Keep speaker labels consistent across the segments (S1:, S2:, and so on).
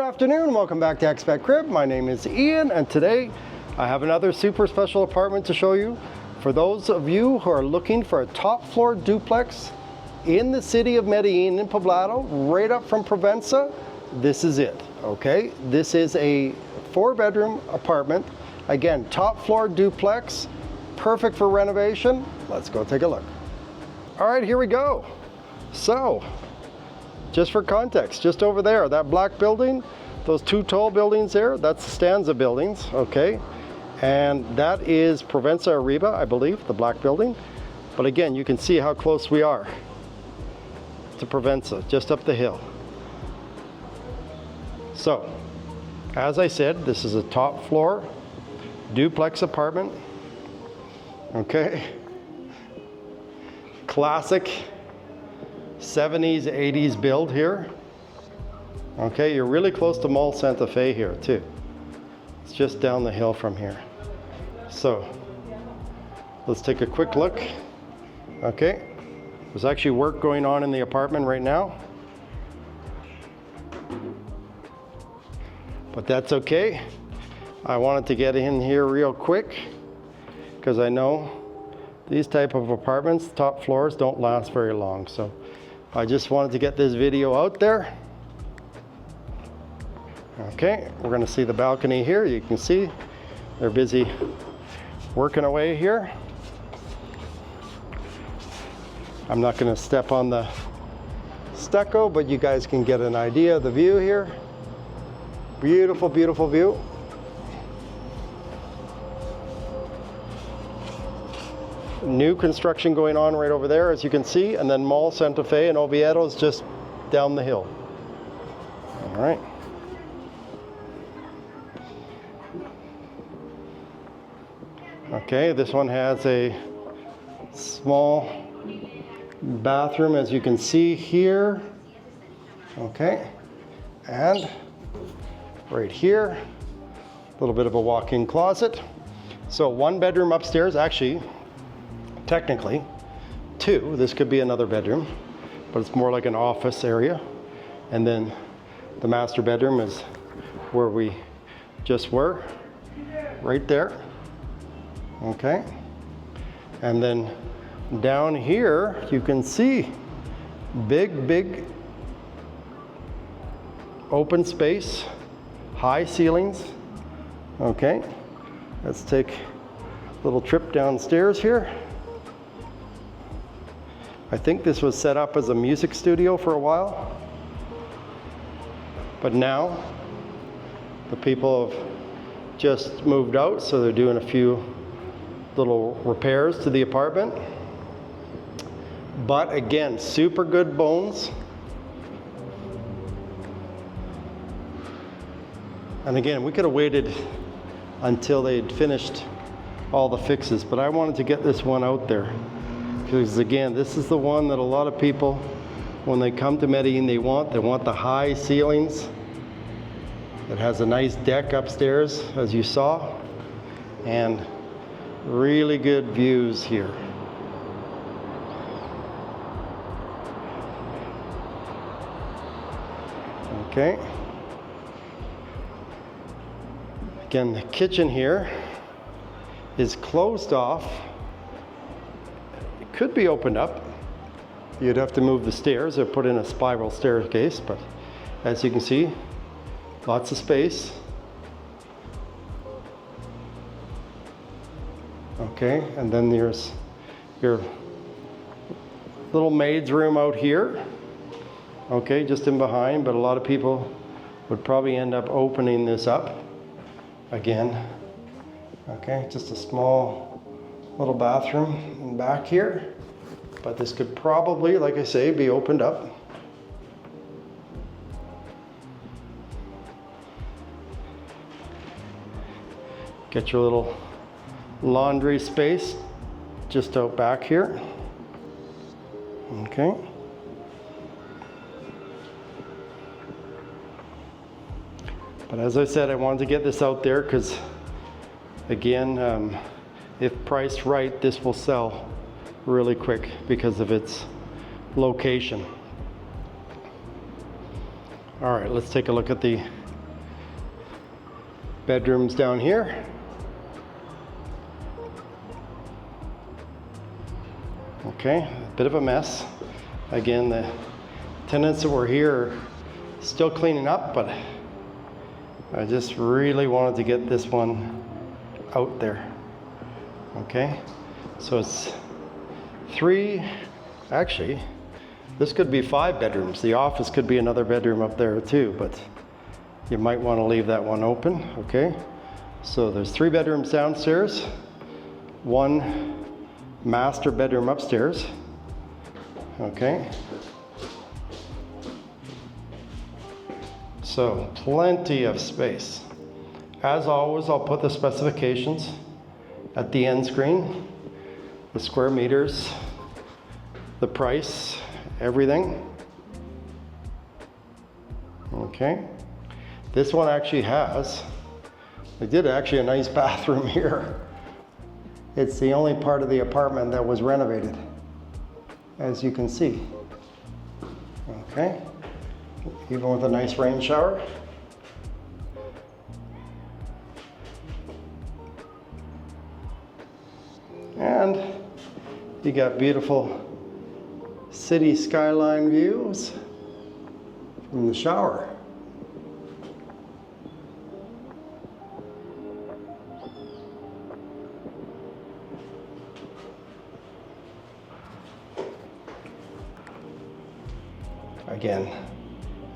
S1: afternoon, welcome back to ExpatCrib. My name is Ian, and today I have another super special apartment to show you. For those of you who are looking for a top floor duplex in the city of Medellin in Poblado, right up from Provenza, this is it, okay? This is a 4-bedroom apartment. Again, top floor duplex, perfect for renovation. Let's go take a look. All right, here we go. So, just for context, just over there, that black building, those 2 tall buildings there, that's Stanza buildings, okay? And that is Provenza Arriba, I believe, the black building. But again, you can see how close we are to Provenza, just up the hill. So, as I said, this is a top floor duplex apartment, okay? Classic 70s, 80s build here. Okay, you're really close to Mall Santa Fe here too. It's just down the hill from here. So, let's take a quick look. Okay, there's actually work going on in the apartment right now. But that's okay. I wanted to get in here real quick because I know these type of apartments, top floors, don't last very long. So I just wanted to get this video out there. Okay, we're gonna see the balcony here. You can see they're busy working away here. I'm not gonna step on the stucco, but you guys can get an idea of the view here. Beautiful, beautiful view. New construction going on right over there, as you can see, and then Mall Santa Fe and Oviedo is just down the hill. All right. Okay, this one has a small bathroom, as you can see here. Okay, and right here, a little bit of a walk-in closet. So 1 bedroom upstairs, actually, technically 2. This could be another bedroom, but it's more like an office area. And then the master bedroom is where we just were, right there. Okay. And then down here, you can see big open space, high ceilings. Okay. Let's take a little trip downstairs here. I think this was set up as a music studio for a while, but now the people have just moved out, so they're doing a few little repairs to the apartment. But again, super good bones. And again, we could have waited until they'd finished all the fixes, but I wanted to get this one out there. Because again, this is the one that a lot of people, when they come to Medellin, they want the high ceilings. It has a nice deck upstairs, as you saw, and really good views here. Okay. Again, the kitchen here is closed off. Could be opened up. You'd have to move the stairs or put in a spiral staircase, but as you can see, lots of space. Okay, and then there's your little maid's room out here. Okay, just in behind, but a lot of people would probably end up opening this up again. Okay, just a small little bathroom in back here, but this could probably, like I say, be opened up. Get your little laundry space just out back here. Okay. But as I said, I wanted to get this out there because, again, if priced right, this will sell really quick because of its location. All right, let's take a look at the Bedrooms down here. Okay, a bit of a mess. Again, the tenants that were here are still cleaning up, but I just really wanted to get this one out there. Okay, so it's 3, actually, this could be 5 bedrooms. The office could be another bedroom up there too, but you might want to leave that one open. Okay, so there's 3 bedrooms downstairs, 1 master bedroom upstairs. Okay, so plenty of space. As always, I'll put the specifications at the end screen, the square meters, the price, everything. Okay, this one actually has, they did actually a nice bathroom here. It's the only part of the apartment that was renovated, as you can see. Okay, even with a nice rain shower. And you got beautiful city skyline views from the shower. Again,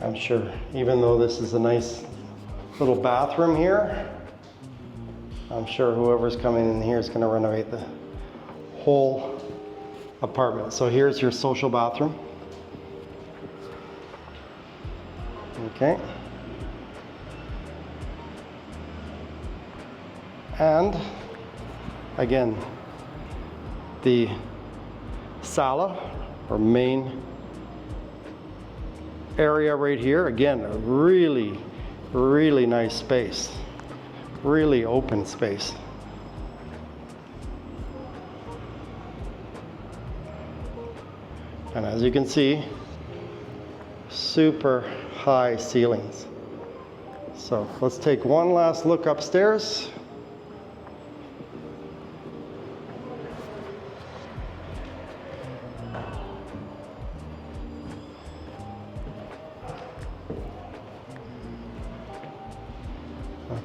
S1: I'm sure, even though this is a nice little bathroom here, I'm sure whoever's coming in here is going to renovate the whole apartment. So here's your social bathroom. Okay. And again, the sala, or main area right here. Again, a really, really nice space. Really open space. And as you can see, super high ceilings. So let's take one last look upstairs.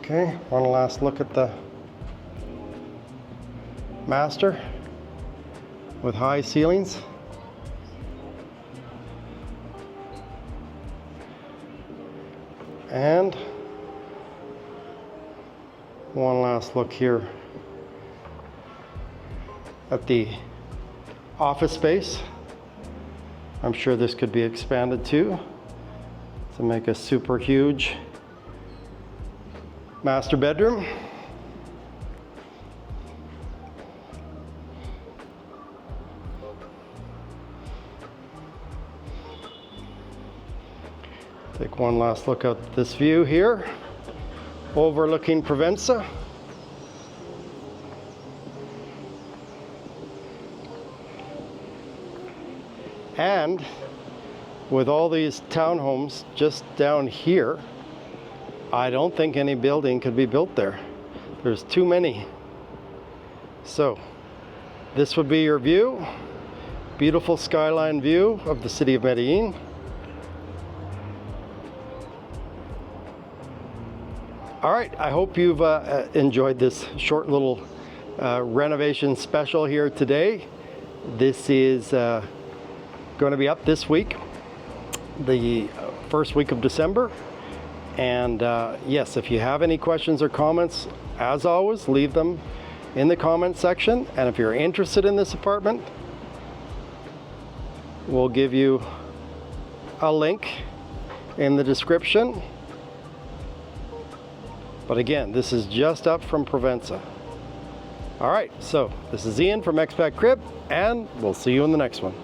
S1: Okay, one last look at the master with high ceilings. And one last look here at the office space. I'm sure this could be expanded too to make a super huge master bedroom. Take one last look at this view here, overlooking Provenza. And with all these townhomes just down here, I don't think any building could be built there. There's too many. So this would be your view. Beautiful skyline view of the city of Medellin. All right, I hope you've enjoyed this short little renovation special here today. This is going to be up this week, the first week of December. And yes, if you have any questions or comments, as always, leave them in the comment section. And if you're interested in this apartment, we'll give you a link in the description. But again, this is just up from Provenza. All right, so this is Ian from ExpatCrib, and we'll see you in the next one.